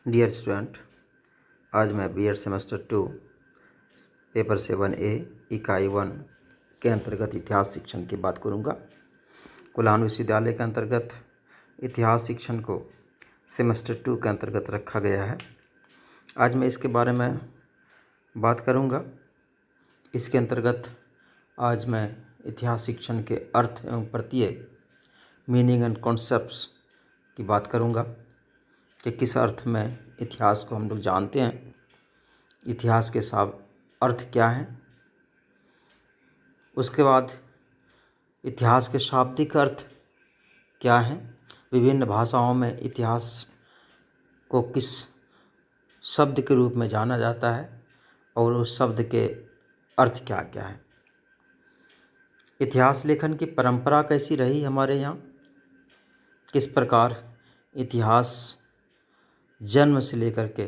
Dear student, आज मैं BEd semester 2 paper 7A इकाई 1 के अंतर्गत इतिहास शिक्षण की बात करूंगा। कोल्हान विश्वविद्यालय के अंतर्गत इतिहास शिक्षण को सेमेस्टर 2 के अंतर्गत रखा गया है। आज मैं इसके बारे में बात करूंगा। इसके अंतर्गत आज मैं इतिहास शिक्षण के अर्थ एवं प्रत्यय मीनिंग एंड कॉन्सेप्ट्स की बात करूंगा कि किस अर्थ में इतिहास को हम लोग जानते हैं, इतिहास के अर्थ क्या हैं। उसके बाद इतिहास के शाब्दिक अर्थ क्या हैं, विभिन्न भाषाओं में इतिहास को किस शब्द के रूप में जाना जाता है और उस शब्द के अर्थ क्या क्या है। इतिहास लेखन की परंपरा कैसी रही हमारे यहाँ, किस प्रकार इतिहास जन्म से लेकर के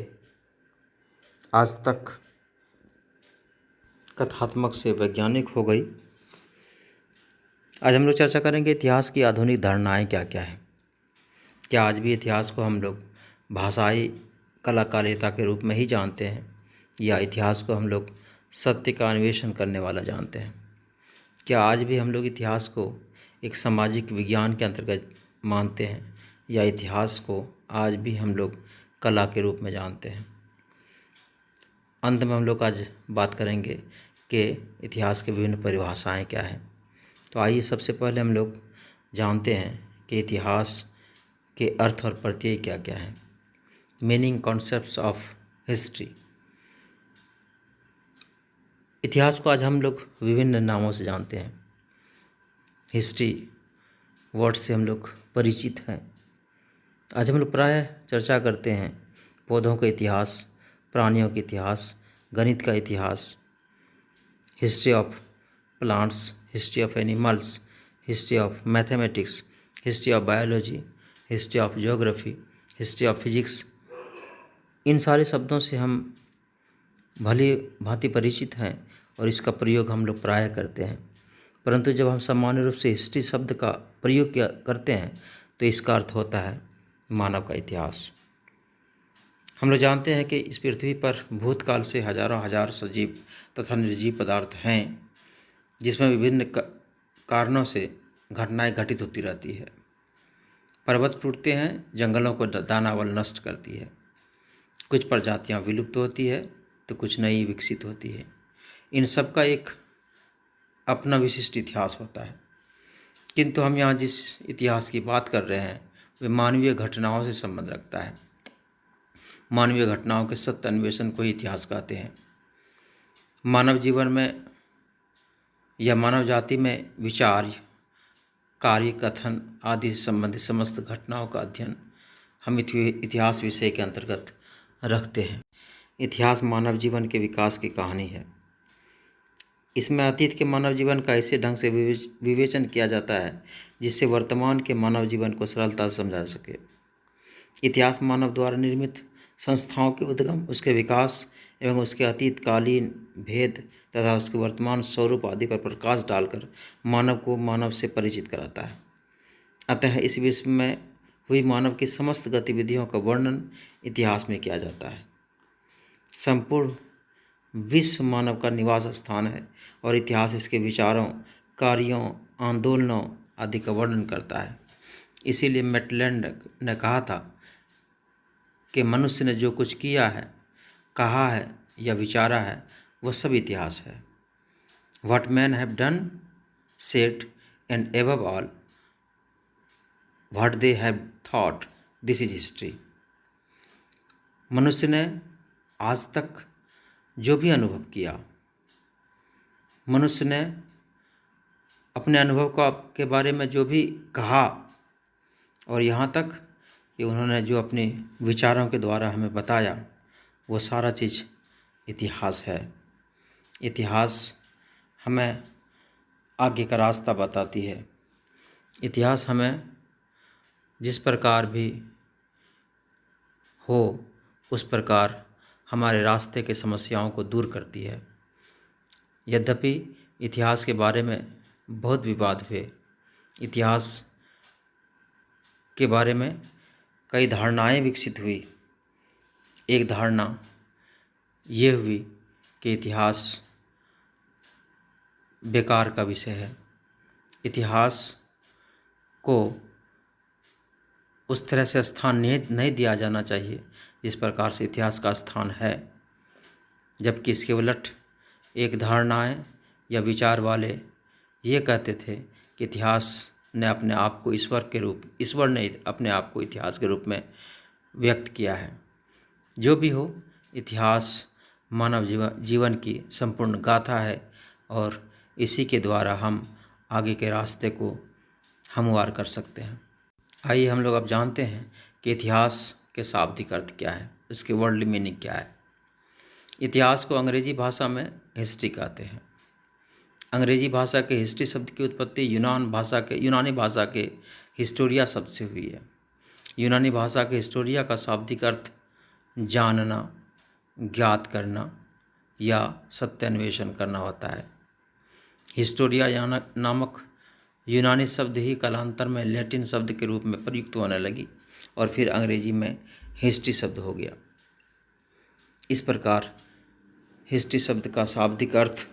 आज तक कथात्मक से वैज्ञानिक हो गई। आज हम लोग चर्चा करेंगे इतिहास की आधुनिक धारणाएं क्या क्या है। क्या आज भी इतिहास को हम लोग भाषाई कलाकारिता के रूप में ही जानते हैं या इतिहास को हम लोग सत्य का अन्वेषण करने वाला जानते हैं। क्या आज भी हम लोग इतिहास को एक सामाजिक विज्ञान के अंतर्गत मानते हैं या इतिहास को आज भी हम लोग कला के रूप में जानते हैं। अंत में हम लोग आज बात करेंगे कि इतिहास के विभिन्न परिभाषाएं क्या हैं। तो आइए सबसे पहले हम लोग जानते हैं कि इतिहास के अर्थ और प्रत्यय क्या क्या हैं। Meaning concepts of history. इतिहास को आज हम लोग विभिन्न नामों से जानते हैं। हिस्ट्री वर्ड से हम लोग परिचित हैं। आज हम लोग प्रायः चर्चा करते हैं पौधों का इतिहास, प्राणियों का इतिहास, गणित का इतिहास, history of plants, history of animals, history of mathematics, history of biology, history of geography, history of physics. इन सारे शब्दों से हम भली भांति परिचित हैं और इसका प्रयोग हम लोग प्रायः करते हैं। परंतु जब हम सामान्य रूप से हिस्ट्री शब्द का प्रयोग करते हैं तो इसका अर्थ होता है मानव का इतिहास। हम लोग जानते हैं कि इस पृथ्वी पर भूतकाल से हजारों हजार सजीव तथा निर्जीव पदार्थ हैं, जिसमें विभिन्न कारणों से घटनाएं घटित होती रहती है। पर्वत टूटते हैं, जंगलों को दानावल नष्ट करती है, कुछ प्रजातियां विलुप्त होती है तो कुछ नई विकसित होती है। इन सब का एक अपना विशिष्ट इतिहास होता है। किंतु हम यहाँ जिस इतिहास की बात कर रहे हैं वे मानवीय घटनाओं से संबंध रखता है। मानवीय घटनाओं के सत्य अन्वेषण को ही इतिहास कहते हैं। मानव जीवन में या मानव जाति में विचार, कार्य, कथन आदि से संबंधित समस्त घटनाओं का अध्ययन हम इतिहास विषय के अंतर्गत रखते हैं। इतिहास मानव जीवन के विकास की कहानी है। इसमें अतीत के मानव जीवन का ऐसे ढंग से विवेचन किया जाता है जिससे वर्तमान के मानव जीवन को सरलता से समझा सके। इतिहास मानव द्वारा निर्मित संस्थाओं के उद्गम, उसके विकास एवं उसके अतीतकालीन भेद तथा उसके वर्तमान स्वरूप आदि पर प्रकाश डालकर मानव को मानव से परिचित कराता है। अतः इस विश्व में हुई मानव की समस्त गतिविधियों का वर्णन इतिहास में किया जाता है। संपूर्ण विश्व मानव का निवास स्थान है और इतिहास इसके विचारों, कार्यों, आंदोलनों आदि का वर्णन करता है। इसीलिए मैटलैंड ने कहा था कि मनुष्य ने जो कुछ किया है, कहा है या विचारा है वह सब इतिहास है। What man have done, said and above all what they have thought, this is history. मनुष्य ने आज तक जो भी अनुभव किया, मनुष्य ने अपने अनुभव के बारे में जो भी कहा और यहाँ तक कि उन्होंने जो अपने विचारों के द्वारा हमें बताया, वो सारा चीज़ इतिहास है। इतिहास हमें आगे का रास्ता बताती है। इतिहास हमें जिस प्रकार भी हो उस प्रकार हमारे रास्ते के समस्याओं को दूर करती है। यद्यपि इतिहास के बारे में बहुत विवाद हुए, इतिहास के बारे में कई धारणाएं विकसित हुई, एक धारणा ये हुई कि इतिहास बेकार का विषय है, इतिहास को उस तरह से स्थान नहीं दिया जाना चाहिए जिस प्रकार से इतिहास का स्थान है। जबकि इसके उलट एक धारणाएं या विचार वाले ये कहते थे कि इतिहास ने अपने आप को ईश्वर ने अपने आप को इतिहास के रूप में व्यक्त किया है। जो भी हो, इतिहास मानव जीवन की संपूर्ण गाथा है और इसी के द्वारा हम आगे के रास्ते को हमवार कर सकते हैं। आइए हम लोग अब जानते हैं कि इतिहास के शाब्दिक अर्थ क्या है, इसके वर्ल्ड मीनिंग क्या है। इतिहास को अंग्रेजी भाषा में हिस्ट्री कहते हैं। अंग्रेजी भाषा के हिस्ट्री शब्द की उत्पत्ति यूनानी भाषा के हिस्टोरिया शब्द से हुई है। यूनानी भाषा के हिस्टोरिया का शाब्दिक अर्थ जानना, ज्ञात करना या सत्यान्वेषण करना होता है। हिस्टोरिया नामक यूनानी शब्द ही कालांतर में लैटिन शब्द के रूप में प्रयुक्त होने लगी और फिर अंग्रेजी में हिस्ट्री शब्द हो गया। इस प्रकार हिस्ट्री शब्द का शाब्दिक अर्थ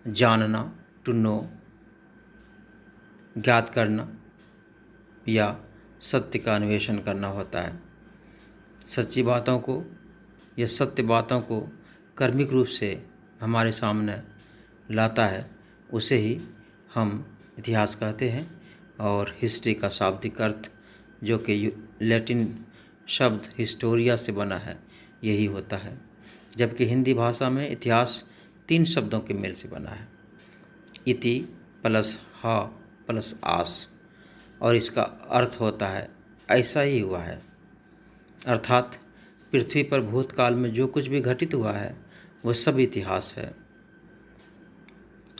जानना, टू नो, ज्ञात करना या सत्य का अन्वेषण करना होता है। सच्ची बातों को या सत्य बातों को कर्मिक रूप से हमारे सामने लाता है, उसे ही हम इतिहास कहते हैं। और हिस्ट्री का शाब्दिक अर्थ जो कि लैटिन शब्द हिस्टोरिया से बना है, यही होता है। जबकि हिंदी भाषा में इतिहास 3 शब्दों के मेल से बना है, इति प्लस हा प्लस आस, और इसका अर्थ होता है ऐसा ही हुआ है। अर्थात पृथ्वी पर भूतकाल में जो कुछ भी घटित हुआ है वो सब इतिहास है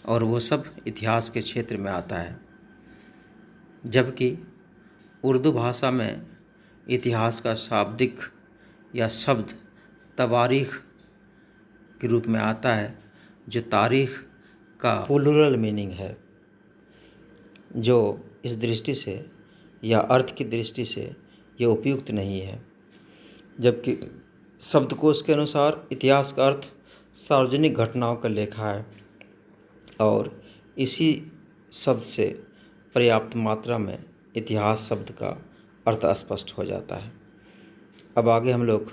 और वो सब इतिहास के क्षेत्र में आता है। जबकि उर्दू भाषा में इतिहास का शाब्दिक या शब्द तवारीख के रूप में आता है, जो तारीख का प्लूरल मीनिंग है, जो इस दृष्टि से या अर्थ की दृष्टि से ये उपयुक्त नहीं है। जबकि शब्दकोश के अनुसार इतिहास का अर्थ सार्वजनिक घटनाओं का लेखा है और इसी शब्द से पर्याप्त मात्रा में इतिहास शब्द का अर्थ स्पष्ट हो जाता है। अब आगे हम लोग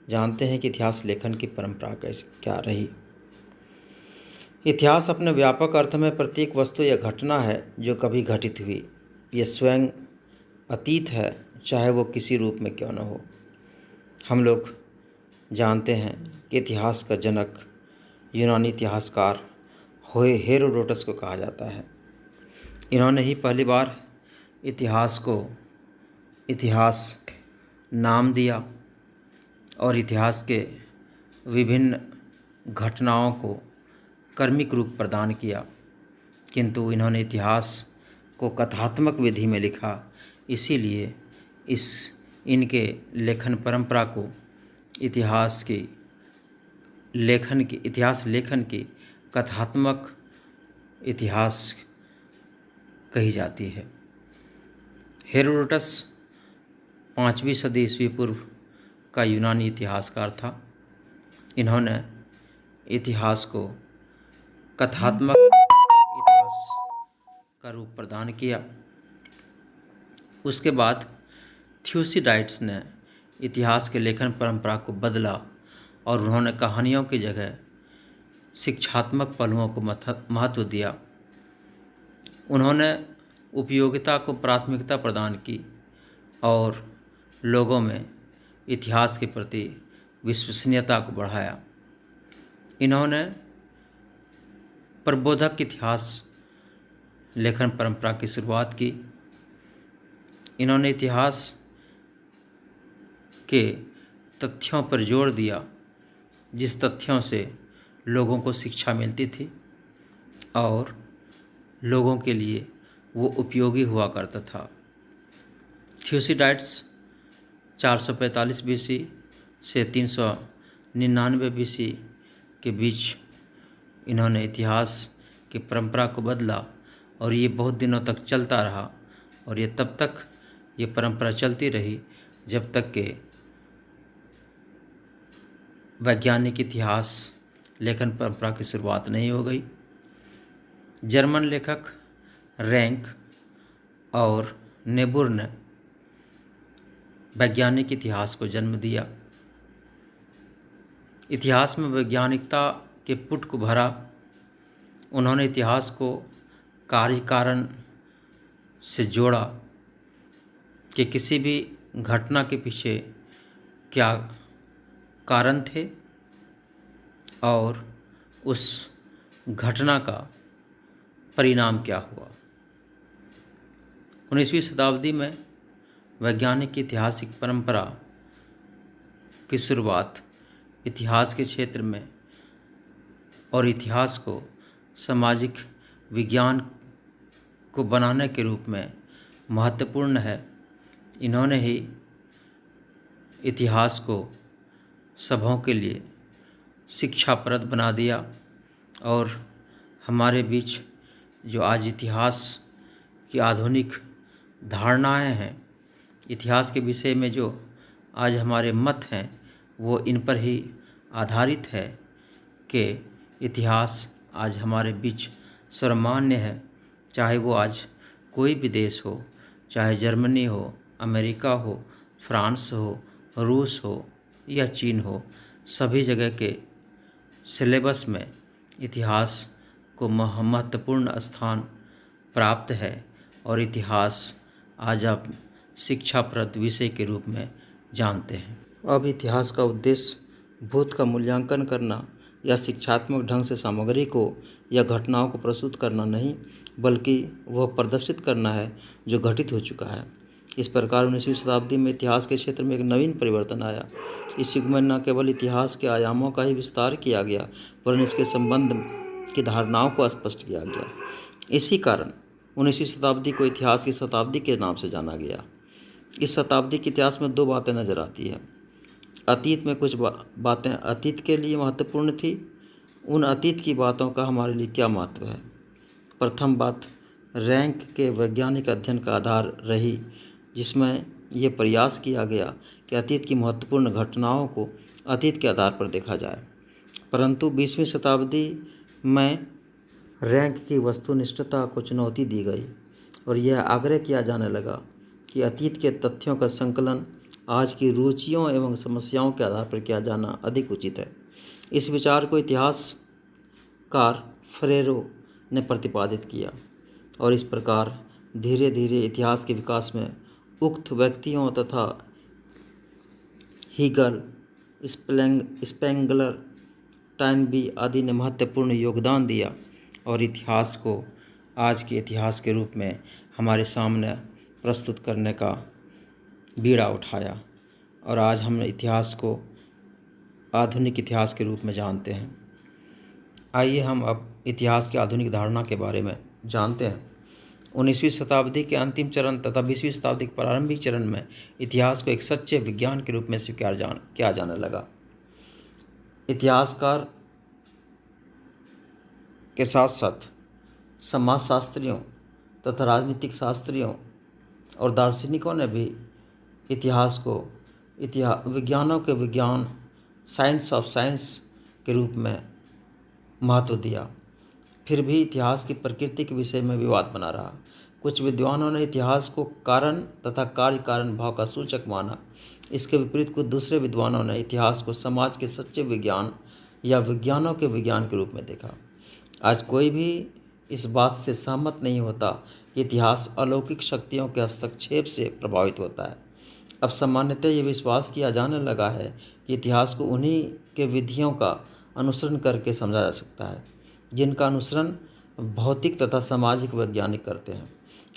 जानते हैं कि इतिहास लेखन की परंपरा क्या रही। इतिहास अपने व्यापक अर्थ में प्रत्येक वस्तु या घटना है जो कभी घटित हुई। ये स्वयं अतीत है, चाहे वो किसी रूप में क्यों न हो। हम लोग जानते हैं कि इतिहास का जनक यूनानी इतिहासकार हेरोडोटस को कहा जाता है। इन्होंने ही पहली बार इतिहास को इतिहास नाम दिया और इतिहास के विभिन्न घटनाओं को कर्मिक रूप प्रदान किया, किंतु इन्होंने इतिहास को कथात्मक विधि में लिखा। इसीलिए इनके लेखन परंपरा को इतिहास लेखन की कथात्मक इतिहास कही जाती है। हेरोडोटस 5वीं सदी ईस्वी पूर्व का यूनानी इतिहासकार था। इन्होंने इतिहास को कथात्मक इतिहास का रूप प्रदान किया। उसके बाद थ्यूसिडाइड्स ने इतिहास के लेखन परंपरा को बदला और उन्होंने कहानियों की जगह शिक्षात्मक पहलुओं को महत्व दिया। उन्होंने उपयोगिता को प्राथमिकता प्रदान की और लोगों में इतिहास के प्रति विश्वसनीयता को बढ़ाया। इन्होंने प्रबोधक इतिहास लेखन परंपरा की शुरुआत की। इन्होंने इतिहास के तथ्यों पर जोर दिया जिस तथ्यों से लोगों को शिक्षा मिलती थी और लोगों के लिए वो उपयोगी हुआ करता था। थ्यूसिडाइड्स 445 बीसी से 399 बीसी के बीच इन्होंने इतिहास की परंपरा को बदला और ये बहुत दिनों तक चलता रहा और ये तब तक ये परंपरा चलती रही जब तक कि वैज्ञानिक इतिहास लेखन परंपरा की शुरुआत नहीं हो गई। जर्मन लेखक रैंक और नेबुर ने वैज्ञानिक इतिहास को जन्म दिया। इतिहास में वैज्ञानिकता के पुट को भरा। उन्होंने इतिहास को कार्य कारण से जोड़ा कि किसी भी घटना के पीछे क्या कारण थे और उस घटना का परिणाम क्या हुआ। 19वीं शताब्दी में वैज्ञानिक की ऐतिहासिक परंपरा की शुरुआत इतिहास के क्षेत्र में और इतिहास को सामाजिक विज्ञान को बनाने के रूप में महत्वपूर्ण है। इन्होंने ही इतिहास को सबों के लिए शिक्षाप्रद बना दिया और हमारे बीच जो आज इतिहास की आधुनिक धारणाएं हैं, इतिहास के विषय में जो आज हमारे मत हैं, वो इन पर ही आधारित है कि इतिहास आज हमारे बीच सर्वमान्य है। चाहे वो आज कोई भी देश हो, चाहे जर्मनी हो, अमेरिका हो, फ्रांस हो, रूस हो या चीन हो, सभी जगह के सिलेबस में इतिहास को महत्वपूर्ण स्थान प्राप्त है और इतिहास आज आप शिक्षाप्रद विषय के रूप में जानते हैं। अब इतिहास का उद्देश्य भूत का मूल्यांकन करना या शिक्षात्मक ढंग से सामग्री को या घटनाओं को प्रस्तुत करना नहीं, बल्कि वह प्रदर्शित करना है जो घटित हो चुका है। इस प्रकार 19वीं शताब्दी में इतिहास के क्षेत्र में एक नवीन परिवर्तन आया। इस युग में न केवल इतिहास के आयामों का ही विस्तार किया गया, वरन इसके संबंध की धारणाओं को स्पष्ट किया गया। इसी कारण 19वीं शताब्दी को इतिहास की शताब्दी के नाम से जाना गया। इस शताब्दी के इतिहास में दो बातें नजर आती हैं। अतीत में कुछ बातें अतीत के लिए महत्वपूर्ण थी। उन अतीत की बातों का हमारे लिए क्या महत्व है? प्रथम बात रैंक के वैज्ञानिक अध्ययन का आधार रही, जिसमें यह प्रयास किया गया कि अतीत की महत्वपूर्ण घटनाओं को अतीत के आधार पर देखा जाए। परंतु 20वीं शताब्दी में रैंक की वस्तुनिष्ठता को चुनौती दी गई और यह आग्रह किया जाने लगा कि अतीत के तथ्यों का संकलन आज की रुचियों एवं समस्याओं के आधार पर किया जाना अधिक उचित है। इस विचार को इतिहासकार फ्रेरो ने प्रतिपादित किया और इस प्रकार धीरे धीरे इतिहास के विकास में उक्त व्यक्तियों तथा हीगल, स्पेंगलर, टाइनबी आदि ने महत्वपूर्ण योगदान दिया और इतिहास को आज के इतिहास के रूप में हमारे सामने प्रस्तुत करने का बीड़ा उठाया और आज हम इतिहास को आधुनिक इतिहास के रूप में जानते हैं। आइए हम अब इतिहास की आधुनिक धारणा के बारे में जानते हैं। 19वीं शताब्दी के अंतिम चरण तथा 20वीं शताब्दी के प्रारंभिक चरण में इतिहास को एक सच्चे विज्ञान के रूप में स्वीकार किया जाने लगा। इतिहासकार के साथ साथ समाजशास्त्रियों तथा राजनीतिक शास्त्रियों और दार्शनिकों ने भी इतिहास को विज्ञानों के विज्ञान, साइंस ऑफ साइंस के रूप में महत्व दिया। फिर भी इतिहास की प्रकृति के विषय में विवाद बना रहा। कुछ विद्वानों ने इतिहास को कारण तथा कार्य कारण भाव का सूचक माना। इसके विपरीत कुछ दूसरे विद्वानों ने इतिहास को समाज के सच्चे विज्ञान या विज्ञानों के विज्ञान के रूप में देखा। आज कोई भी इस बात से सहमत नहीं होता कि इतिहास अलौकिक शक्तियों के हस्तक्षेप से प्रभावित होता है। अब सामान्यतः ये विश्वास किया जाने लगा है कि इतिहास को उन्हीं के विधियों का अनुसरण करके समझा जा सकता है जिनका अनुसरण भौतिक तथा सामाजिक वैज्ञानिक करते हैं।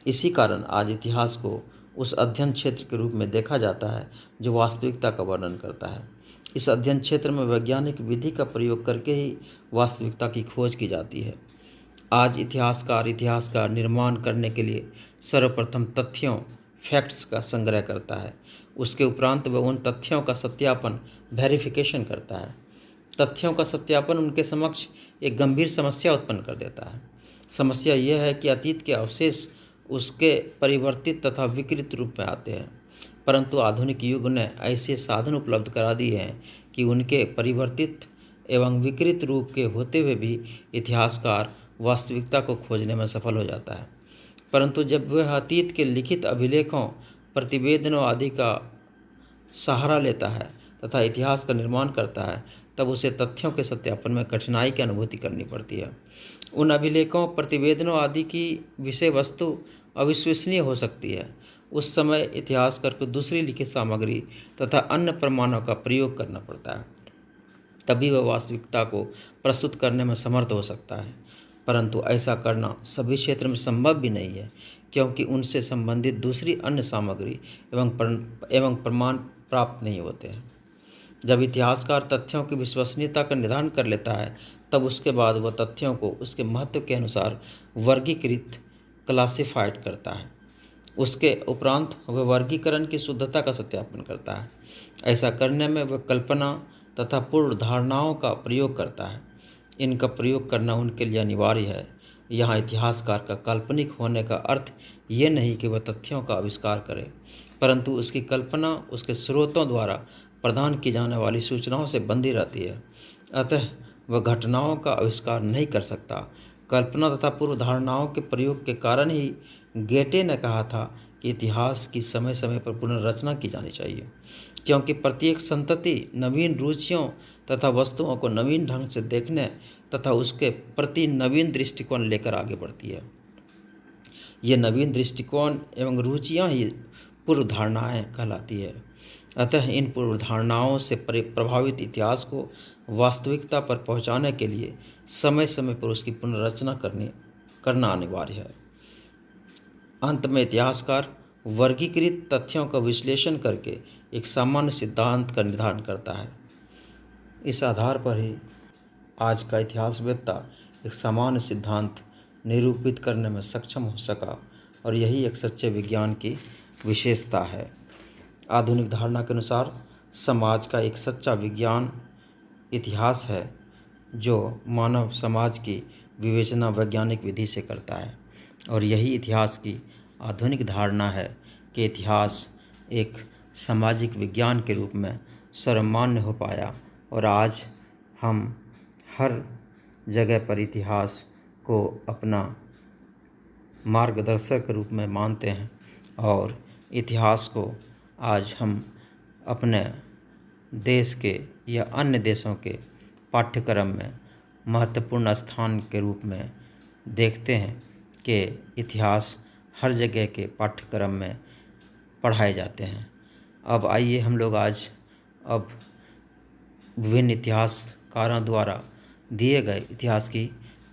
इसी कारण आज इतिहास को उस अध्ययन क्षेत्र के रूप में देखा जाता है जो वास्तविकता का वर्णन करता है। इस अध्ययन क्षेत्र में वैज्ञानिक विधि का प्रयोग करके ही वास्तविकता की खोज की जाती है। आज इतिहासकार इतिहास का निर्माण करने के लिए सर्वप्रथम तथ्यों, फैक्ट्स का संग्रह करता है। उसके उपरांत वह उन तथ्यों का सत्यापन, वेरिफिकेशन करता है। तथ्यों का सत्यापन उनके समक्ष एक गंभीर समस्या उत्पन्न कर देता है। समस्या यह है कि अतीत के अवशेष उसके परिवर्तित तथा विकृत रूप में आते हैं। परंतु आधुनिक युग ने ऐसे साधन उपलब्ध करा दिए हैं कि उनके परिवर्तित एवं विकृत रूप के होते हुए भी इतिहासकार वास्तविकता को खोजने में सफल हो जाता है। परंतु जब वह अतीत के लिखित अभिलेखों, प्रतिवेदनों आदि का सहारा लेता है तथा इतिहास का निर्माण करता है, तब उसे तथ्यों के सत्यापन में कठिनाई की अनुभूति करनी पड़ती है। उन अभिलेखों, प्रतिवेदनों आदि की विषय वस्तु अविश्वसनीय हो सकती है। उस समय इतिहासकार को दूसरी लिखित सामग्री तथा अन्य प्रमाणों का प्रयोग करना पड़ता है, तभी वह वास्तविकता को प्रस्तुत करने में समर्थ हो सकता है। परंतु ऐसा करना सभी क्षेत्र में संभव भी नहीं है, क्योंकि उनसे संबंधित दूसरी अन्य सामग्री एवं प्रमाण प्राप्त नहीं होते हैं। जब इतिहासकार तथ्यों की विश्वसनीयता का निर्धारण कर लेता है, तब उसके बाद वह तथ्यों को उसके महत्व के अनुसार वर्गीकृत, क्लासिफाइड करता है। उसके उपरांत वह वर्गीकरण की शुद्धता का सत्यापन करता है। ऐसा करने में वह कल्पना तथा पूर्व धारणाओं का प्रयोग करता है। इनका प्रयोग करना उनके लिए अनिवार्य है। यहाँ इतिहासकार का काल्पनिक होने का अर्थ ये नहीं कि वह तथ्यों का आविष्कार करे, परंतु उसकी कल्पना उसके स्रोतों द्वारा प्रदान की जाने वाली सूचनाओं से बंधी रहती है। अतः वह घटनाओं का आविष्कार नहीं कर सकता। कल्पना तथा पूर्व धारणाओं के प्रयोग के कारण ही गेटे ने कहा था कि इतिहास की समय समय पर पुनर्रचना की जानी चाहिए, क्योंकि प्रत्येक संतति नवीन रुचियों तथा वस्तुओं को नवीन ढंग से देखने तथा उसके प्रति नवीन दृष्टिकोण लेकर आगे बढ़ती है। ये नवीन दृष्टिकोण एवं रुचियाँ ही पूर्व धारणाएँ कहलाती है। अतः इन पूर्व धारणाओं से प्रभावित इतिहास को वास्तविकता पर पहुँचाने के लिए समय समय पर उसकी पुनर्रचना करना अनिवार्य है। अंत में इतिहासकार वर्गीकृत तथ्यों का विश्लेषण करके एक सामान्य सिद्धांत का निर्धारण करता है। इस आधार पर ही आज का इतिहासवेत्ता एक सामान्य सिद्धांत निरूपित करने में सक्षम हो सका, और यही एक सच्चे विज्ञान की विशेषता है। आधुनिक धारणा के अनुसार समाज का एक सच्चा विज्ञान इतिहास है, जो मानव समाज की विवेचना वैज्ञानिक विधि से करता है। और यही इतिहास की आधुनिक धारणा है कि इतिहास एक सामाजिक विज्ञान के रूप में सर्वमान्य हो पाया, और आज हम हर जगह पर इतिहास को अपना मार्गदर्शक के रूप में मानते हैं, और इतिहास को आज हम अपने देश के या अन्य देशों के पाठ्यक्रम में महत्वपूर्ण स्थान के रूप में देखते हैं कि इतिहास हर जगह के पाठ्यक्रम में पढ़ाए जाते हैं। अब आइए हम लोग आज अब विभिन्न इतिहासकारों द्वारा दिए गए इतिहास की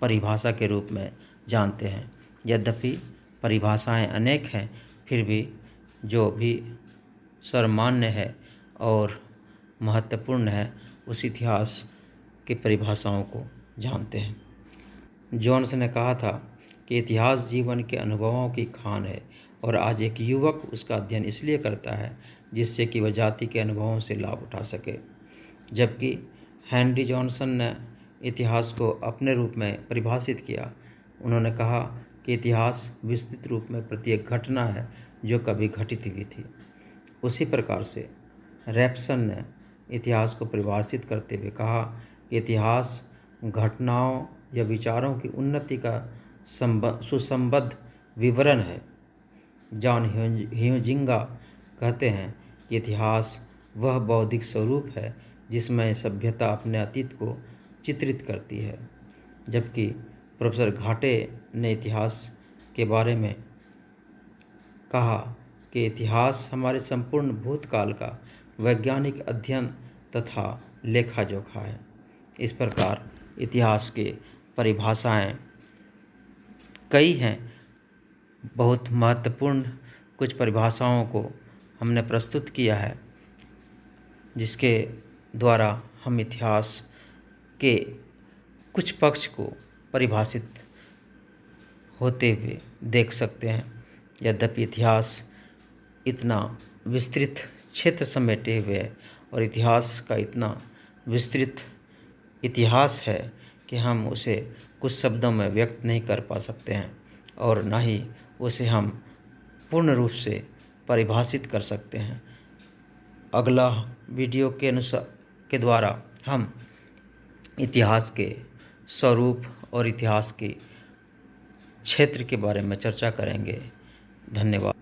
परिभाषा के रूप में जानते हैं। यद्यपि परिभाषाएं अनेक हैं, फिर भी जो भी सर्वमान्य है और महत्वपूर्ण है, उस इतिहास की परिभाषाओं को जानते हैं। जोन्स ने कहा था कि इतिहास जीवन के अनुभवों की खान है, और आज एक युवक उसका अध्ययन इसलिए करता है जिससे कि वह जाति के अनुभवों से लाभ उठा सके। जबकि हेनरी जॉनसन ने इतिहास को अपने रूप में परिभाषित किया। उन्होंने कहा कि इतिहास विस्तृत रूप में प्रत्येक घटना है जो कभी घटित हुई थी। उसी प्रकार से रैप्सन ने इतिहास को परिभाषित करते हुए कहा कि इतिहास घटनाओं या विचारों की उन्नति का सुसंबद्ध विवरण है। जॉन ह्यूजिंगा कहते हैं कि इतिहास वह बौद्धिक स्वरूप है जिसमें सभ्यता अपने अतीत को चित्रित करती है। जबकि प्रोफेसर घाटे ने इतिहास के बारे में कहा कि इतिहास हमारे संपूर्ण भूतकाल का वैज्ञानिक अध्ययन तथा लेखा जोखा है। इस प्रकार इतिहास के परिभाषाएं कई हैं। बहुत महत्वपूर्ण कुछ परिभाषाओं को हमने प्रस्तुत किया है, जिसके द्वारा हम इतिहास के कुछ पक्ष को परिभाषित होते हुए देख सकते हैं। यद्यपि इतिहास इतना विस्तृत क्षेत्र समेटे हुए है और इतिहास का इतना विस्तृत इतिहास है कि हम उसे कुछ शब्दों में व्यक्त नहीं कर पा सकते हैं, और ना ही उसे हम पूर्ण रूप से परिभाषित कर सकते हैं। अगला वीडियो के द्वारा हम इतिहास के स्वरूप और इतिहास के क्षेत्र के बारे में चर्चा करेंगे। धन्यवाद।